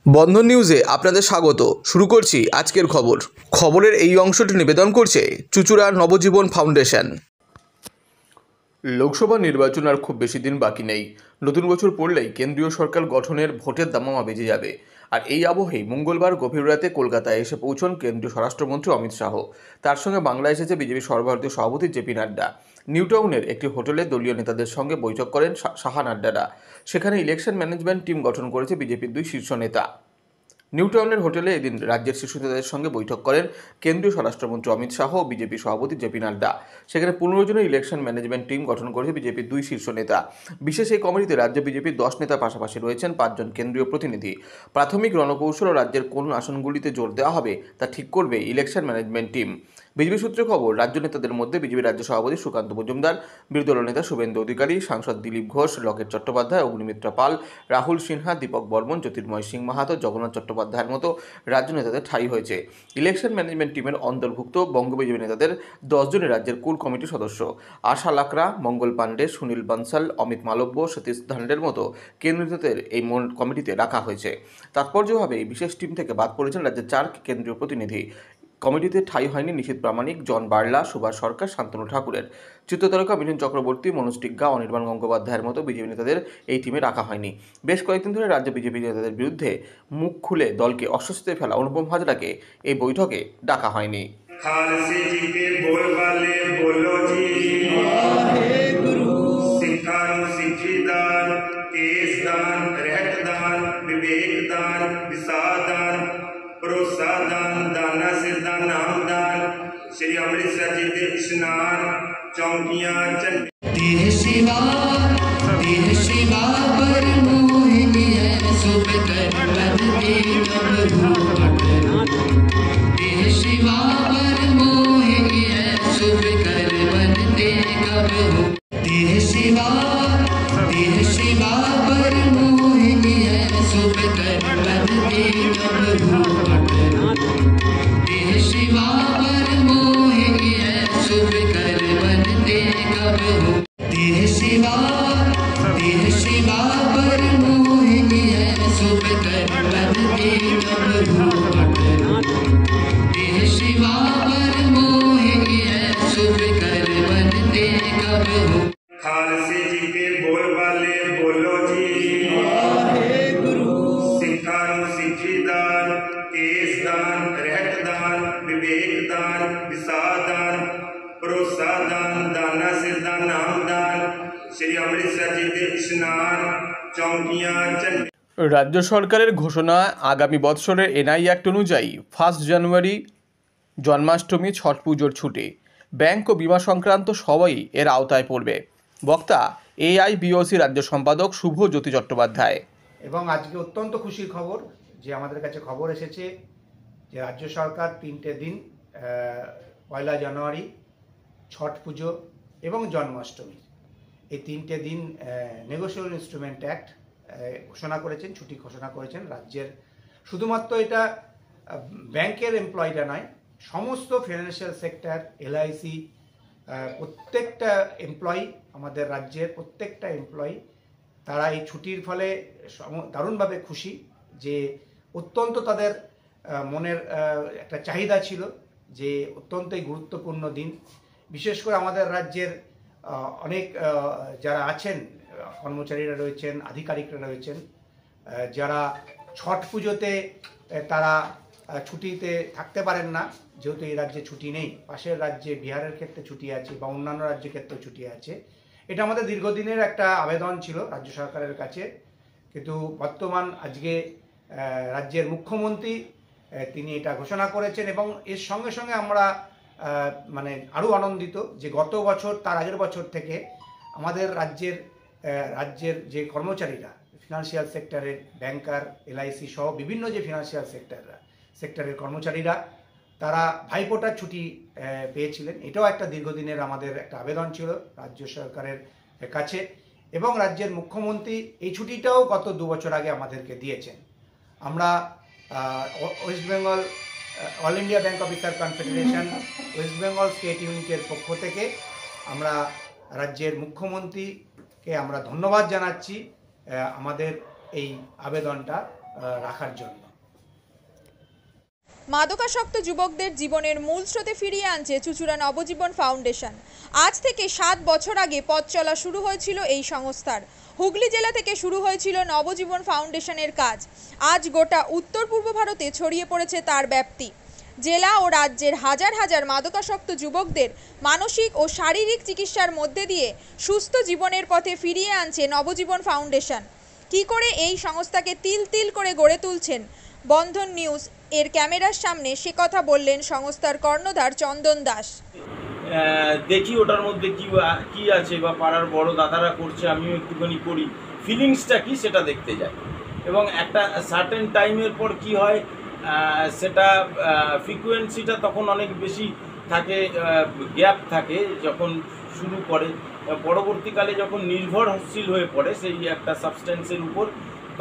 বন্ধন নিউজে আপনাদের স্বাগত। শুরু করছি আজকের খবরের এই অংশটি নিবেদন করছে চুঁচুড়া নবজীবন ফাউন্ডেশন। লোকসভা নির্বাচন আর খুব বেশি দিন বাকি নেই। নতুন বছর পড়লেই কেন্দ্রীয় সরকার গঠনের ভোটের দামামা বেজে যাবে। আর এই আবহেই মঙ্গলবার গভীর রাতে কলকাতায় এসে পৌঁছন কেন্দ্রীয় স্বরাষ্ট্রমন্ত্রী অমিত শাহ। তার সঙ্গে বাংলায় এসেছে বিজেপি সর্বভারতীয় সভাপতি জেপি নাড্ডা। নিউ টাউনের একটি হোটেলে দলীয় নেতাদের সঙ্গে বৈঠক করেন শাহ নাড্ডারা। সেখানে ইলেকশন ম্যানেজমেন্ট টিম গঠন করেছে বিজেপির দুই শীর্ষ নেতা। নিউ টাউনের হোটেলে এদিন রাজ্যের শীর্ষ নেতাদের সঙ্গে বৈঠক করেন কেন্দ্রীয় স্বরাষ্ট্রমন্ত্রী অমিত শাহ ও বিজেপি সভাপতি জেপি নাড্ডা। সেখানে 15 জনের ইলেকশন ম্যানেজমেন্ট টিম গঠন করেছে বিজেপির দুই শীর্ষ নেতা। বিশেষ এই কমিটিতে রাজ্য বিজেপির 10 নেতার পাশাপাশি রয়েছেন 5 জন কেন্দ্রীয় প্রতিনিধি। প্রাথমিক রণকৌশল ও রাজ্যের কোন আসনগুলিতে জোর দেওয়া হবে তা ঠিক করবে ইলেকশন ম্যানেজমেন্ট টিম। বিজেপি সূত্রে খবর, রাজ্য নেতাদের মধ্যে বিজেপি রাজ্য সভাপতি সুকান্ত মজুমদার, বিরোধী দল নেতা শুভেন্দু অধিকারী, সাংসদ দিলীপ ঘোষ, লকেট চট্টোপাধ্যায়, অগ্নিমিত্রা পাল, রাহুল সিনহা, দীপক বর্মন, জ্যোতির্ময় সিং মাহাতো, জগন্নাথ চট্টোপাধ্যায়ের মতো রাজ্য নেতাদের ঠাঁই হয়েছে। ইলেকশন ম্যানেজমেন্ট টিমের অন্তর্ভুক্ত বঙ্গ বিজেপি নেতাদের 10 জনের রাজ্যের কোর কমিটির সদস্য। আশা লাকড়া, মঙ্গল পাণ্ডে, সুনীল বানসাল, অমিত মালব্য, সতীশ ধান্ডের মতো কেন্দ্রীয় নেতাদের এই কমিটিতে রাখা হয়েছে। তাৎপর্যভাবে এই বিশেষ টিম থেকে বাদ পড়েছেন রাজ্যের 4 কেন্দ্রীয় প্রতিনিধি। কমিটিতে ঠাঁই হয়নি নিশীথ প্রামাণিক, জন বার্লা, সুভাষ সরকার, শান্তনু ঠাকুরের। চিত্রতারকা মিঠুন চক্রবর্তী, মনোজ টিগ্গা, অনির্বাণ গঙ্গোপাধ্যায়ের মতো বিজেপি নেতাদের এই টিমে রাখা হয়নি। বেশ কয়েকদিন ধরে রাজ্য বিজেপি নেতাদের বিরুদ্ধে মুখ খুলে দলকে অস্বস্তিতে ফেলা অনুপম হাজরাকে এই বৈঠকে ডাকা হয়নি। श्री अमृतसर जी के स्नान चौकियां चल देह शिवा पर मोहिनी है सुख कर बदते कब घूमट देह शिवा पर मोहिनी है सुख कर बदते कब देह शिवा पर मोहिनी है सुख कर बदते कब घूमट देह शिवा पर मोहिनी है सुख कर बनते कब हो देह शिवा पर मोहिनी है सुख कर बनते कब घूमट देह शिवा पर मोहिनी है सुख कर बनते कब हो। खालसे जी के बोल वाले बोलो जी गुरु सिखा सिखी दान केस दान रहत दान विवेक दान विसाद दान भरोसा दान दाना सिद्धा नाम दान श्री अमृतसर जी के स्नान चौकियां चल। রাজ্য সরকারের ঘোষণা, আগামী বৎসরের এনআই অ্যাক্ট অনুযায়ী 1 জানুয়ারি জন্মাষ্টমী, ছট পুজোর ছুটি, ব্যাংক ও বিমা সংক্রান্ত সবাই এর আওতায় পড়বে। বক্তা এআইবিওসি রাজ্য সম্পাদক শুভ জ্যোতি চট্টোপাধ্যায়। এবং আজকে অত্যন্ত খুশির খবর যে আমাদের কাছে খবর এসেছে যে রাজ্য সরকার 3টে দিন 1 জানুয়ারি, ছট পুজো এবং জন্মাষ্টমী, এই 3টে দিন নেগোশিয়েবল ইনস্ট্রুমেন্ট অ্যাক্ট ঘোষণা করেছেন, ছুটি ঘোষণা করেছেন রাজ্যের। শুধুমাত্র এটা ব্যাংকের এমপ্লয়িরা নয়, সমস্ত ফিনান্সিয়াল সেক্টর, এলআইসি, প্রত্যেকটা এমপ্লয়ি, আমাদের রাজ্যের প্রত্যেকটা এমপ্লয়ি, তারা এই ছুটির ফলে দারুণভাবে খুশি। যে অত্যন্ত তাদের মনের একটা চাহিদা ছিল যে অত্যন্তই গুরুত্বপূর্ণ দিন। বিশেষ করে আমাদের রাজ্যের অনেক যারা আছেন, কর্মচারীরা রয়েছেন, আধিকারিকরা রয়েছেন, যারা ছট পুজোতে তারা ছুটিতে থাকতে পারেন না, যেহেতু এই রাজ্যে ছুটি নেই। পাশের রাজ্যে বিহারের ক্ষেত্রে ছুটি আছে বা অন্যান্য রাজ্যের ক্ষেত্রে ছুটি আছে। এটা আমাদের দীর্ঘদিনের একটা আবেদন ছিল রাজ্য সরকারের কাছে, কিন্তু বর্তমান আজকে রাজ্যের মুখ্যমন্ত্রী তিনি এটা ঘোষণা করেছেন। এবং এর সঙ্গে সঙ্গে আমরা মানে আরও আনন্দিত যে গত বছর, তার আগের বছর থেকে আমাদের রাজ্যের যে কর্মচারীরা, ফিনান্সিয়াল সেক্টরের ব্যাংকার, এলআইসি সহ বিভিন্ন যে ফিনান্সিয়াল সেক্টরের কর্মচারীরা, তারা ভাইফোঁটার ছুটি পেয়েছিলেন। এটাও একটা দীর্ঘদিনের আমাদের একটা আবেদন ছিল রাজ্য সরকারের কাছে। এবং রাজ্যের মুখ্যমন্ত্রী এই ছুটিটাও গত 2 বছর আগে আমাদেরকে দিয়েছেন। আমরা West Bengal all India bank officer confederation, West Bengal state ইউনিটের পক্ষ থেকে আমরা রাজ্যের মুখ্যমন্ত্রীকে আমরা ধন্যবাদ জানাচ্ছি আমাদের এই আবেদনটা রাখার জন্য। মাদকাসক্ত যুবকদের জীবনের মূল স্রোতে ফিরিয়ে আনছে চুঁচুড়া নবজীবন ফাউন্ডেশন। আজ থেকে 7 বছর আগে পথ চলা শুরু হয়েছিল এই সংস্থার। হুগলি জেলা থেকে শুরু হয়েছিল নবজীবন ফাউন্ডেশনের কাজ। আজ গোটা উত্তর পূর্ব ভারতে ছড়িয়ে পড়েছে তার ব্যাপ্তি। জেলা ও রাজ্যের হাজার হাজার মাদকাসক্ত যুবকদের মানসিক ও শারীরিক চিকিৎসার মধ্যে দিয়ে সুস্থ জীবনের পথে ফিরিয়ে আনছে নবজীবন ফাউন্ডেশন। কী করে এই সংস্থাকে তিল তিল করে গড়ে তুলছেন বন্ধন নিউজ এর ক্যামেরার সামনে, সে কথা বললেন সংস্থার কর্ণধার চন্দন দাস। দেখি ওটার মধ্যে কি আছে বা পাড়ার বড় দাদারা করছে, আমিও একটুখানি করি, ফিলিংসটা কি সেটা দেখতে যাই। এবং একটা সার্টেন টাইমের পর কি হয়, সেটা ফ্রিকোয়েন্সিটা তখন অনেক বেশি থাকে, গ্যাপ থাকে যখন শুরু করে। পরবর্তীকালে যখন নির্ভরশীল হয়ে পড়ে সেই একটা সাবস্টেন্সের উপর,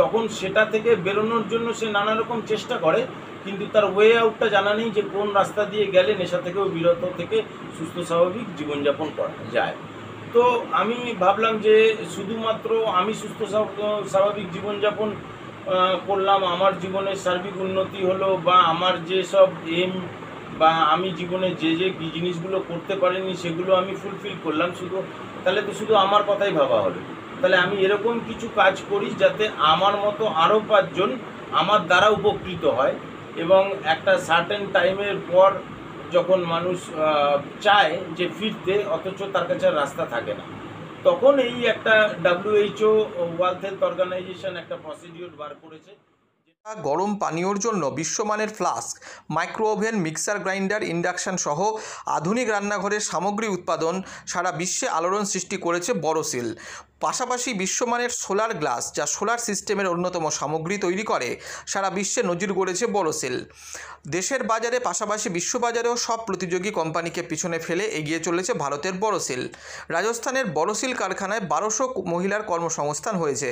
তখন সেটা থেকে বেরোনোর জন্য সে নানা রকম চেষ্টা করে, কিন্তু তার ওয়ে আউটটা জানা নেই যে কোন রাস্তা দিয়ে গেলে নেশা থেকেও বিরত থেকে সুস্থ স্বাভাবিক জীবনযাপন করা যায়। তো আমি ভাবলাম যে শুধুমাত্র আমি সুস্থ স্বাভাবিক জীবনযাপন করলাম, আমার জীবনের সার্বিক উন্নতি হলো, বা আমার যেসব এম বা আমি জীবনে যে জিনিসগুলো করতে পারিনি সেগুলো আমি ফুলফিল করলাম, তাহলে তো শুধু আমার কথাই ভাবা হলো। তাহলে আমি এরকম কিছু কাজ করি যাতে আমার মতো আরও 5 জন আমার দ্বারা উপকৃত হয়। এবং একটা সার্টেন টাইমের পর যখন মানুষ চায় যে ফিরতে, অথচ তার কাছে রাস্তা থাকে না, তখন এই একটা WHO ওয়ার্ল্ড হেলথ অর্গানাইজেশন একটা প্রসিডিওর বার করেছে। গরম পানীয়র জন্য বিশ্বমানের flask, micro oven, mixer grinder, induction সহ আধুনিক রান্নাঘরের সামগ্রী উৎপাদন সারা বিশ্বে আলোড়ন সৃষ্টি করেছে বড়সিল। পাশাপাশি বিশ্বমানের সোলার গ্লাস, যা সোলার সিস্টেমের অন্যতম সামগ্রী তৈরি করে, সারা বিশ্বে নজির গড়েছে বড়সিল। দেশের বাজারে পাশাপাশি বিশ্ববাজারেও সব প্রতিযোগী কোম্পানিকে পিছনে ফেলে এগিয়ে চলেছে ভারতের বড়সিল। রাজস্থানের বড়সিল কারখানায় 1200 মহিলার কর্মসংস্থান হয়েছে।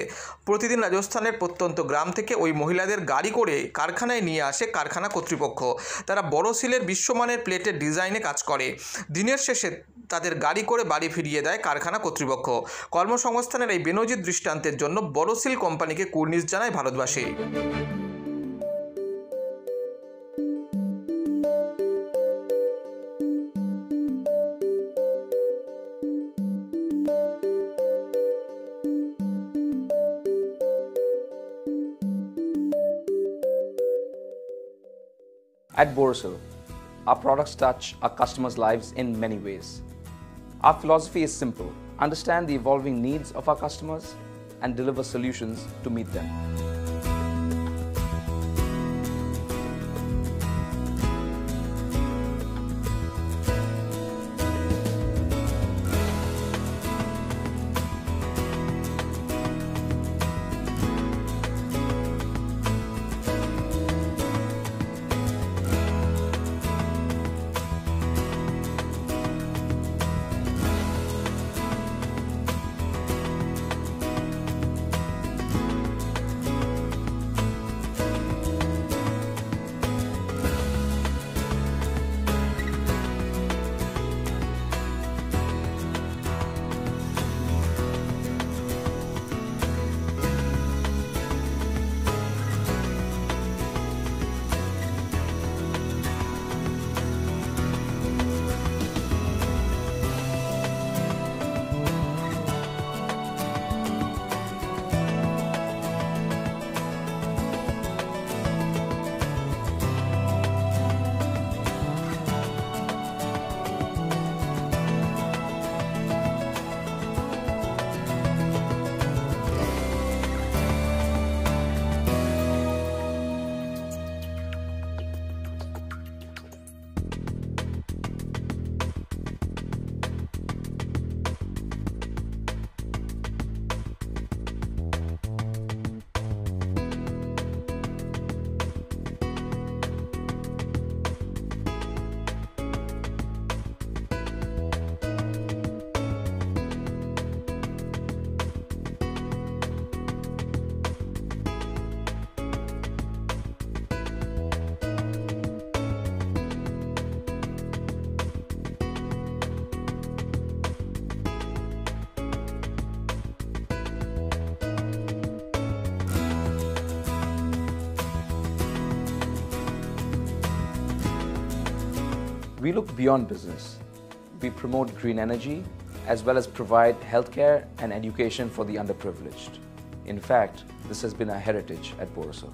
প্রতিদিন রাজস্থানের প্রত্যন্ত গ্রাম থেকে ওই মহিলাদের গাড়ি করে কারখানায় নিয়ে আসে কারখানা কর্তৃপক্ষ। তারা বড়সিলের বিশ্বমানের প্লেটের ডিজাইনে কাজ করে। দিনের শেষে তাদের গাড়ি করে বাড়ি ফিরিয়ে দেয় কারখানা কর্তৃপক্ষ। কর্মসংস্থানের এই বেনজির দৃষ্টান্তের জন্য বড়সিল কোম্পানিকে কুর্নিশ জানায় ভারতবাসী। At Borosil, our products touch our customers' lives in many ways. Our philosophy is simple: understand the evolving needs of our customers and deliver solutions to meet them. We look beyond business. We promote green energy as well as provide healthcare and education for the underprivileged. In fact, this has been our heritage at Borosil.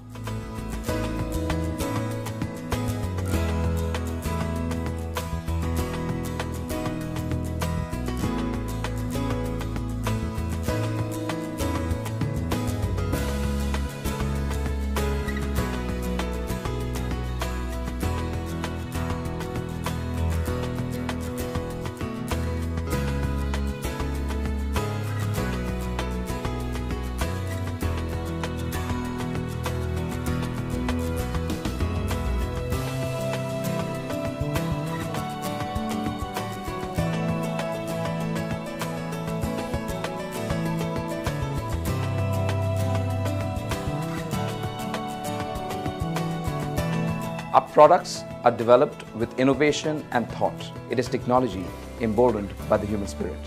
Our products are developed with innovation and thought. It is technology emboldened by the human spirit.